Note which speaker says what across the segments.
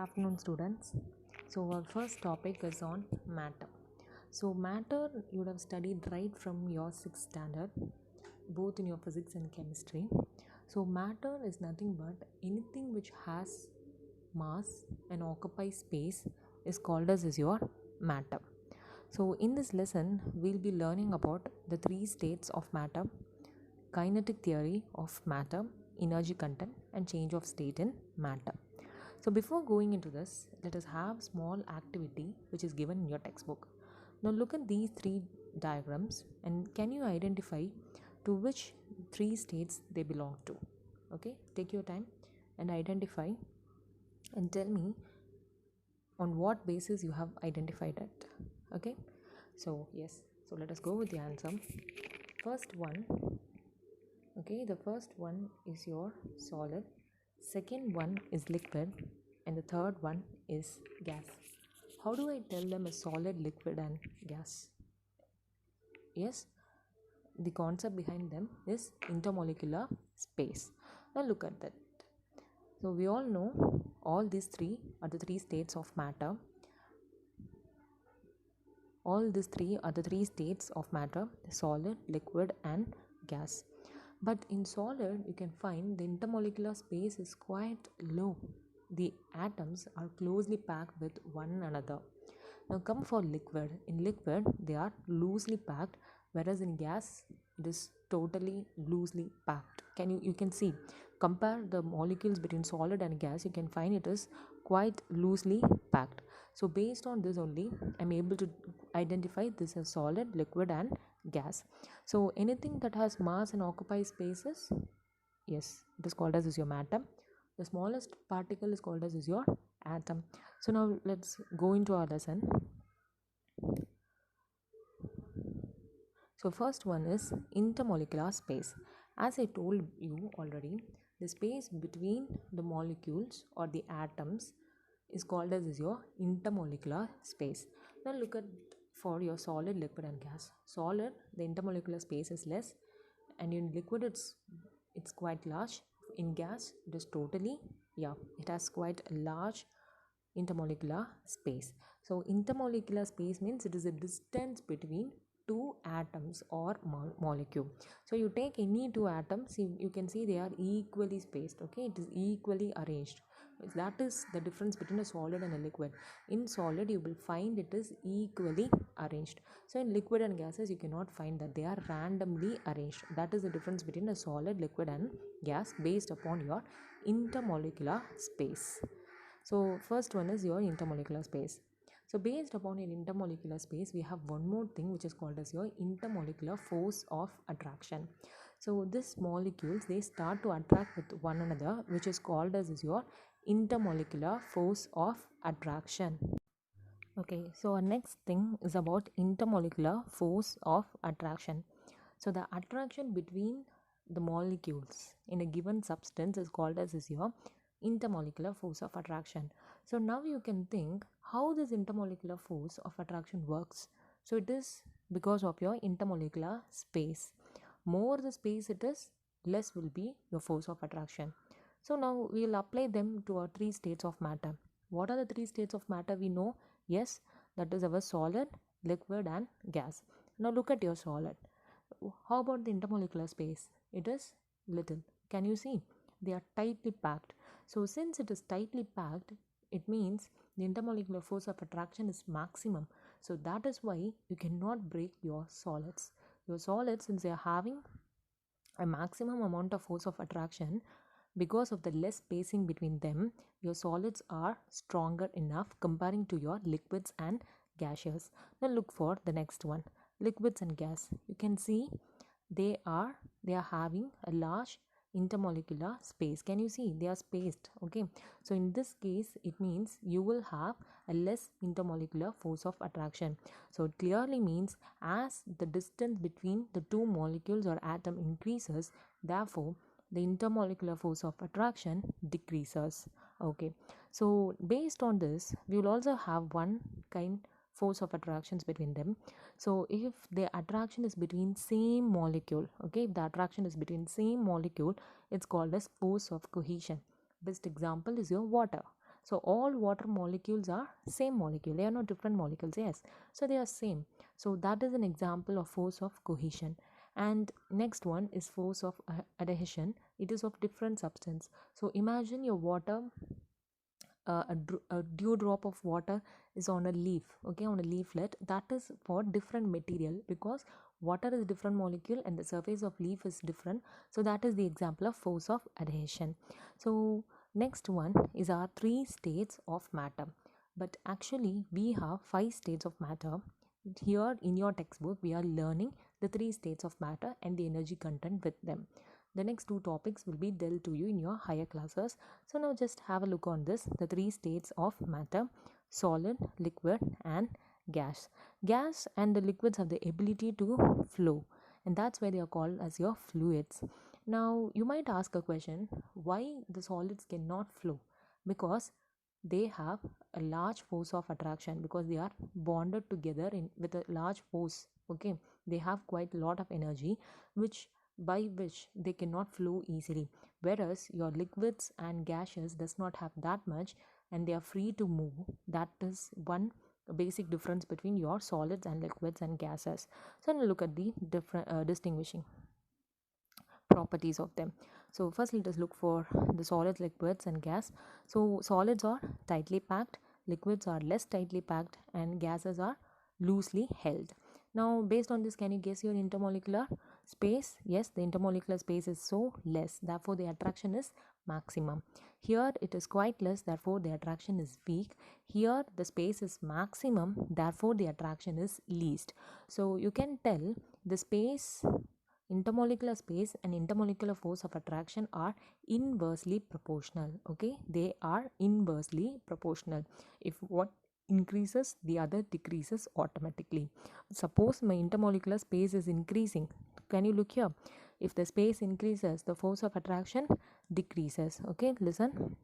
Speaker 1: afternoon, students. So our first topic is on matter. So matter you would have studied right from your 6th standard, both in your physics and chemistry. So matter is nothing but anything which has mass and occupies space is called as is your matter. So in this lesson, we'll be learning about the three states of matter: kinetic theory of matter, energy content, and change of state in matter. So before going into this, let us have small activity which is given in your textbook. Now look at these three diagrams and can you identify to which three states they belong to? Okay, take your time and identify and tell me on what basis you have identified it. Okay, so yes, so let us go with the answer. First one, okay, the first one is your solid, second one is liquid, and the third one is gas. How do I tell them a solid, liquid, and gas? Yes, the concept behind them is intermolecular space. Now look at that. So we all know all these three are the three states of matter. All these three are the three states of matter: solid, liquid, and gas. But in solid, you can find the intermolecular space is quite low. The atoms are closely packed with one another. Now come for liquid. In liquid, they are loosely packed, whereas in gas, it is totally loosely packed. You can see, compare the molecules between solid and gas, you can find it is quite loosely packed. So based on this only, I'm able to identify this as solid, liquid, and gas. So anything that has mass and occupies spaces, yes, it is called as is your matter. The smallest particle is called as is your atom. So now let's go into our lesson. So first one is intermolecular space. As I told you already, the space between the molecules or the atoms is called as is your intermolecular space. Now look at for your solid, liquid, and gas. Solid, the intermolecular space is less, and in liquid it's quite large. In gas, it is totally, it has quite a large intermolecular space. So intermolecular space means it is a distance between two atoms or molecule. So you take any two atoms, you can see they are equally spaced. Okay, it is equally arranged. That is the difference between a solid and a liquid. In solid you will find it is equally arranged. So in liquid and gases you cannot find that, they are randomly arranged. That is the difference between a solid, liquid, and gas based upon your intermolecular space. So first one is your intermolecular space. So based upon your intermolecular space, we have one more thing which is called as your intermolecular force of attraction. So these molecules, they start to attract with one another, which is called as is your intermolecular force of attraction. Okay, so our next thing is about intermolecular force of attraction. So the attraction between the molecules in a given substance is called as is your intermolecular force of attraction. So now you can think how this intermolecular force of attraction works. So it is because of your intermolecular space. More the space it is, less will be your force of attraction. So now we will apply them to our three states of matter. What are the three states of matter we know? Yes, that is our solid, liquid, and gas. Now look at your solid. How about the intermolecular space? It is little. Can you see? They are tightly packed. So since it is tightly packed, it means the intermolecular force of attraction is maximum. So that is why you cannot break your solids. Your solids, since they are having a maximum amount of force of attraction, because of the less spacing between them, your solids are stronger enough comparing to your liquids and gaseous. Now look for the next one, liquids and gas. You can see they are having a large intermolecular space. Can you see they are spaced? Okay, so in this case it means you will have a less intermolecular force of attraction. So it clearly means as the distance between the two molecules or atom increases, therefore the intermolecular force of attraction decreases. Okay, so based on this we will also have one kind force of attractions between them. So if the attraction is between same molecule, okay, if the attraction is between same molecule, it's called as force of cohesion. Best example is your water. So all water molecules are same molecule, they are not different molecules, yes, so they are same. So that is an example of force of cohesion. And next one is force of adhesion. It is of different substance. So imagine your water, a dewdrop of water is on a leaf, okay, on a leaflet. That is for different material, because water is different molecule and the surface of leaf is different. So that is the example of force of adhesion. So next one is our three states of matter, but actually we have five states of matter. Here in your textbook we are learning the three states of matter and the energy content with them. The next two topics will be dealt to you in your higher classes. So now just have a look on this, the three states of matter: solid, liquid and gas. Gas and the liquids have the ability to flow, and that's why they are called as your fluids. Now you might ask a question, why the solids cannot flow? Because they have a large force of attraction, because they are bonded together with a large force, okay. They have quite a lot of energy, which by which they cannot flow easily, whereas your liquids and gaseous does not have that much and they are free to move. That is one basic difference between your solids and liquids and gases. So now look at the different distinguishing properties of them. So first let us look for the solids, liquids and gas. So solids are tightly packed, liquids are less tightly packed and gases are loosely held. Now based on this, can you guess your intermolecular space? Yes, the intermolecular space is so less, therefore the attraction is maximum. Here it is quite less, therefore the attraction is weak. Here the space is maximum, therefore the attraction is least. So you can tell the space, intermolecular space and intermolecular force of attraction are inversely proportional, okay. They are inversely proportional. If one increases, the other decreases automatically. Suppose my intermolecular space is increasing, can you look here? If the space increases, the force of attraction decreases, okay. Listen,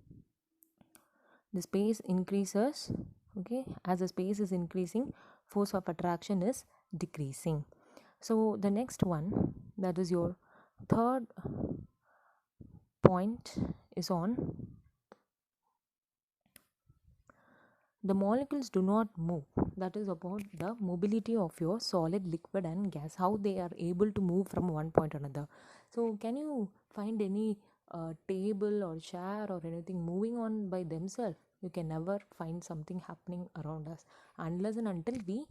Speaker 1: the space increases, okay, as the space is increasing, force of attraction is decreasing. So the next one, that is your third point, is on the molecules do not move. That is about the mobility of your solid, liquid and gas, how they are able to move from one point to another. So can you find any table or chair or anything moving on by themselves? You can never find something happening around us unless and until we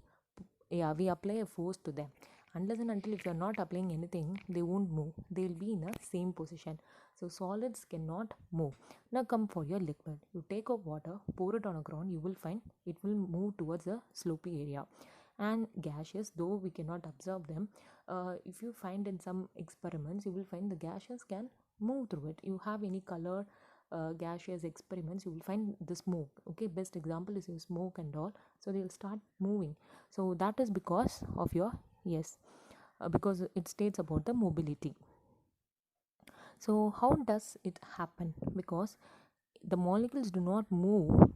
Speaker 1: apply a force to them. Unless and until if you are not applying anything, they won't move, they will be in a same position. So solids cannot move. Now come for your liquid. You take up water, pour it on a ground, you will find it will move towards a slopy area. And gaseous, though we cannot observe them, if you find in some experiments, you will find the gaseous can move through it. You have any color gaseous experiments, you will find the smoke, okay. Best example is your smoke and all, so they will start moving. So that is because of your, yes, because it states about the mobility. So how does it happen? Because the molecules do not move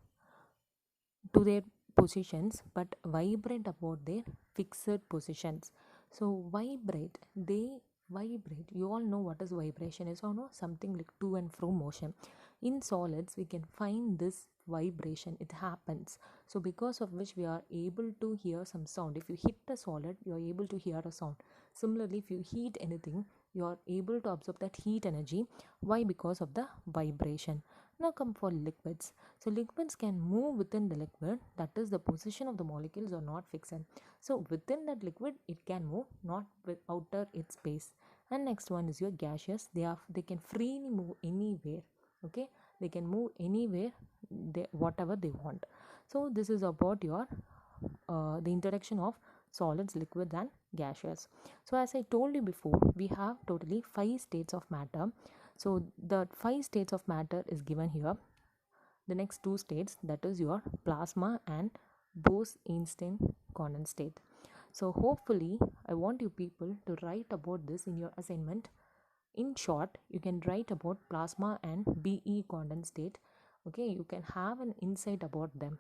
Speaker 1: to their positions but vibrate about their fixed positions. So they vibrate. You all know what is vibration is, or no? Something like to and fro motion. In solids we can find this vibration, it happens. So because of which we are able to hear some sound. If you hit a solid, you are able to hear a sound. Similarly, if you heat anything, you are able to absorb that heat energy. Why? Because of the vibration. Now come for liquids. So liquids can move within the liquid, that is the position of the molecules are not fixed. So within that liquid it can move, not with outer its space. And next one is your gaseous. They can freely move anywhere, okay. They can move anywhere, whatever they want. So this is about your the interaction of solids, liquids and gaseous. So as I told you before, we have totally 5 states of matter. So the 5 states of matter is given here. The next 2 states, that is your plasma and Bose-Einstein condensate. So hopefully I want you people to write about this in your assignment. In short, you can write about plasma and BE condensate, okay. You can have an insight about them.